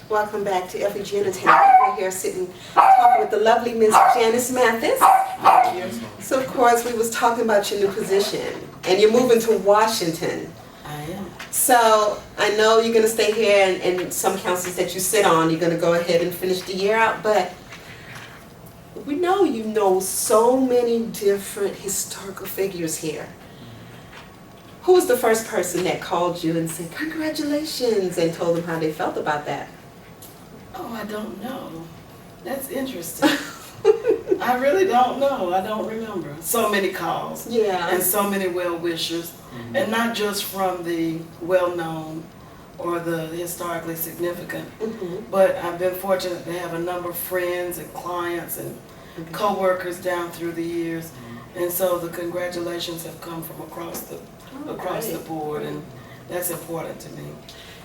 Welcome back to FEG Entertainment. We're here sitting talking with the lovely Miss Janice Mathis. So of course we was talking about your new position and you're moving to Washington. I am. So I know you're going to stay here and some councils that you sit on, you're going to go ahead and finish the year out, but we know you know so many different historical figures here. Who was the first person that called you and said, congratulations, and told them how they felt about that? Oh, I don't know. That's interesting. I really don't know. I don't remember. So many calls. Yeah. And so many well-wishers. And not just from the well-known or the historically significant, but I've been fortunate to have a number of friends and clients and co-workers down through the years. And so the congratulations have come from across the board, and that's important to me.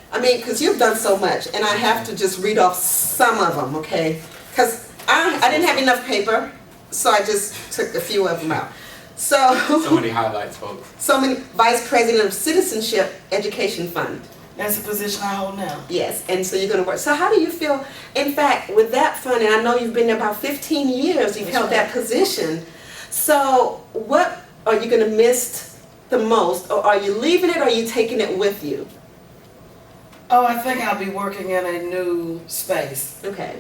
I mean, because you've done so much, and I have to just read off some of them, okay? Because I didn't have enough paper, so I just took a few of them out. So many highlights, folks. So many. Vice President of Citizenship Education Fund. That's the position I hold now. Yes, and so you're going to work. So how do you feel, in fact, with that fund, and I know you've been there about 15 years, you've held that position. So what are you going to miss the most, or are you leaving it, or are you taking it with you? Oh, I think I'll be working in a new space. Okay.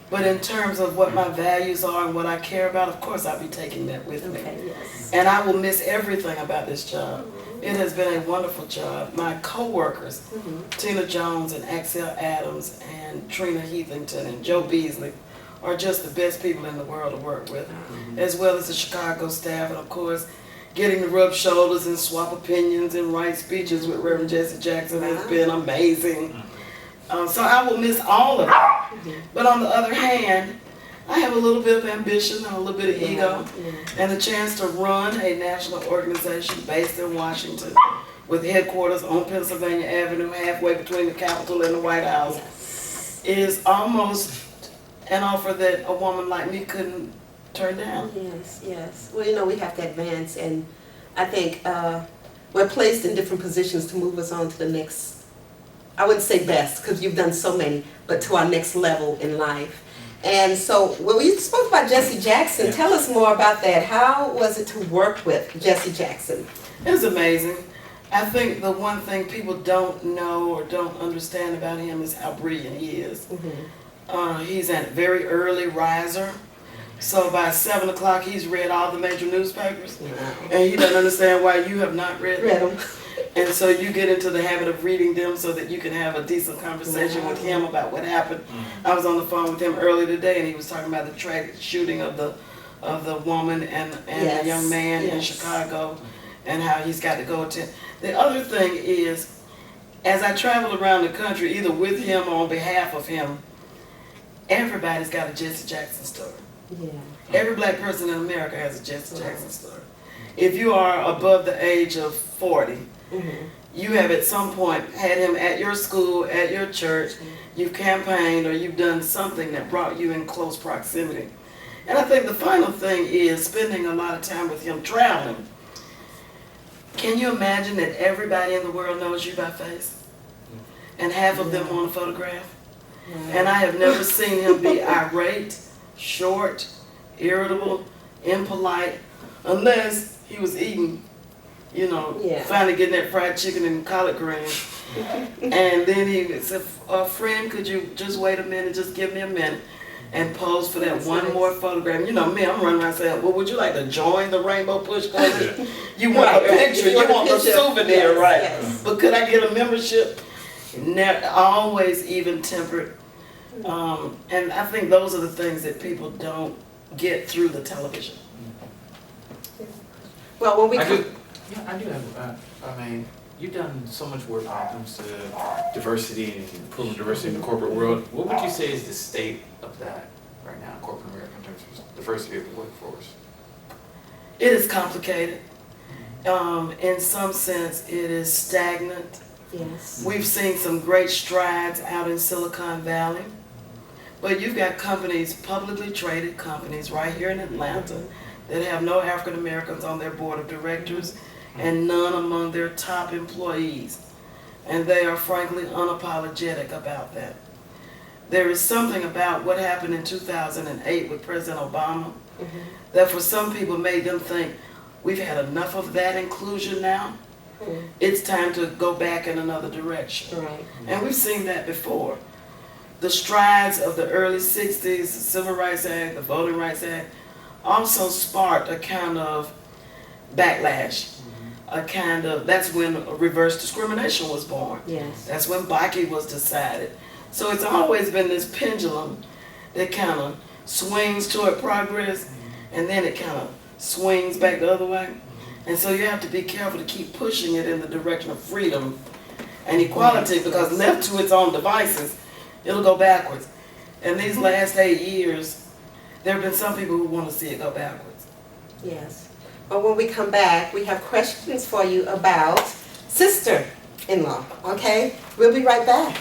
But in terms of what my values are and what I care about, of course I'll be taking that with me. Yes. And I will miss everything about this job. It has been a wonderful job. My co-workers, Tina Jones and Axel Adams and Trina Heathington and Joe Beasley, are just the best people in the world to work with, as well as the Chicago staff, and of course getting to rub shoulders and swap opinions and write speeches with Reverend Jesse Jackson has been amazing. So I will miss all of it. But on the other hand, I have a little bit of ambition and a little bit of ego and the chance to run a national organization based in Washington with headquarters on Pennsylvania Avenue, halfway between the Capitol and the White House, is almost an offer that a woman like me couldn't turn down. Yes, yes. Well, you know, we have to advance, and I think we're placed in different positions to move us on to the next, I wouldn't say best, because you've done so many, but to our next level in life. And so, when we spoke about Jesse Jackson, tell us more about that. How was it to work with Jesse Jackson? It was amazing. I think the one thing people don't know or don't understand about him is how brilliant he is. He's a very early riser. So by 7 o'clock, he's read all the major newspapers, and he doesn't understand why you have not read them. And so you get into the habit of reading them so that you can have a decent conversation with him about what happened. I was on the phone with him earlier today, and he was talking about the tragic shooting of the woman and the young man in Chicago, and how he's got to go attend. The other thing is, as I travel around the country, either with him or on behalf of him, everybody's got a Jesse Jackson story. Every black person in America has a Jesse Jackson story. If you are above the age of 40, you have at some point had him at your school, at your church, you've campaigned or you've done something that brought you in close proximity. And I think the final thing is spending a lot of time with him traveling. Can you imagine that everybody in the world knows you by face? And half of them want a photograph? And I have never seen him be irate, short, irritable, impolite, unless he was eating, you know, finally getting that fried chicken and collard greens. And then he said, friend, could you just wait a minute, just give me a minute and pose for that one more photograph. You know me, I'm running around saying, well, would you like to join the Rainbow Push Coalition? You want a picture, you want a souvenir, right? But could I get a membership? Always even-tempered. And I think those are the things that people don't get through the television. Well, when we I do have, I mean, you've done so much work when it comes to diversity and improving diversity in the corporate world. What would you say is the state of that right now in corporate America in terms of diversity of the workforce? It is complicated. In some sense, it is stagnant. Yes. We've seen some great strides out in Silicon Valley. But you've got companies, publicly traded companies right here in Atlanta that have no African Americans on their board of directors and none among their top employees. And they are frankly unapologetic about that. there is something about what happened in 2008 with President Obama Mhm. that for some people made them think, we've had enough of that inclusion now. Mhm. It's time to go back in another direction. Right. And we've seen that before. The strides of the early 60s, the Civil Rights Act, the Voting Rights Act, also sparked a kind of backlash. That's when reverse discrimination was born. Yes. That's when Bakke was decided. So it's always been this pendulum that kind of swings toward progress, and then it kind of swings back the other way. And so you have to be careful to keep pushing it in the direction of freedom and equality, because left to its own devices, it'll go backwards. And these last 8 years, there have been some people who want to see it go backwards. Yes. But when we come back, we have questions for you about sister-in-law, okay? We'll be right back.